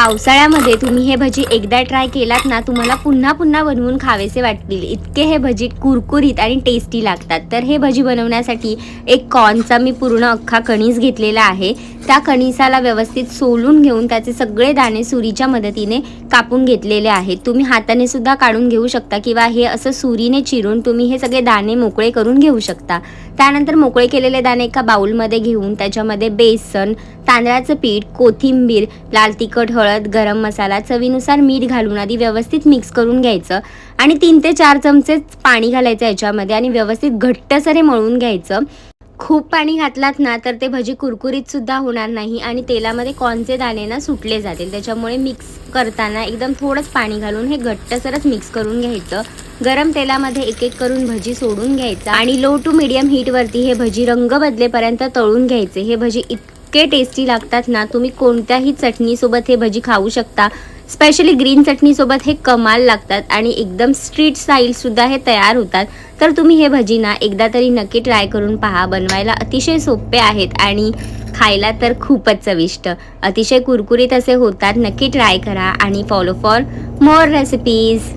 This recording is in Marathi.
पावसाळ्यामध्ये तुम्ही हे भजी एकदा ट्राय केलात ना, तुम्हाला पुन्हा पुन्हा बनवून खावेसे वाटतील. इतके हे भजी कुरकुरीत आणि टेस्टी लागतात. तर हे भजी बनवण्यासाठी एक कॉर्नचा मी पूर्ण अख्खा कणीस घेतलेला आहे. त्या कणिसाला व्यवस्थित सोलून घेऊन त्याचे सगळे दाणे सुरीच्या मदतीने कापून घेतलेले आहेत. तुम्ही हाताने सुद्धा काढून घेऊ शकता किंवा हे असं सुरीने चिरून तुम्ही हे सगळे दाणे मोकळे करून घेऊ शकता. त्यानंतर मोकळे केलेले दाणे एका बाउलमध्ये घेऊन त्याच्यामध्ये बेसन, तांदळाचं पीठ, कोथिंबीर, लाल तिखट, हळद, गरम मसाला, चवीनुसार मीठ घालून आधी व्यवस्थित मिक्स करून घ्यायचं आणि 3 ते 4 चमचे पाणी घालायचं याच्यामध्ये आणि व्यवस्थित घट्टसर हे मळून घ्यायचं. खूप पाणी घातलात ना तर ते भजी कुरकुरीत सुद्धा होणार नाही आणि तेलामध्ये कॉर्नचे दाणे ना सुटले जातील. त्याच्यामुळे मिक्स करताना एकदम थोडंच पाणी घालून हे घट्टसरच मिक्स करून घ्यायचं. गरम तेलामध्ये एक एक करून भजी सोडून घ्यायचं आणि लो टू मीडियम हीटवरती हे भजी रंग बदलेपर्यंत तळून घ्यायचे. हे भजी इतके टेस्टी लागतात ना, तुम्ही कोणत्याही चटणीसोबत हे भजी खाऊ शकता. स्पेशली ग्रीन चटणीसोबत हे कमाल लागतात आणि एकदम स्ट्रीट स्टाईलसुद्धा हे तयार होतात. तर तुम्ही हे भजी ना एकदा तरी नक्की ट्राय करून पहा. बनवायला अतिशय सोपे आहेत आणि खायला तर खूपच चविष्ट, अतिशय कुरकुरीत असे होतात. नक्की ट्राय करा आणि फॉलो फॉर मोर रेसिपीज.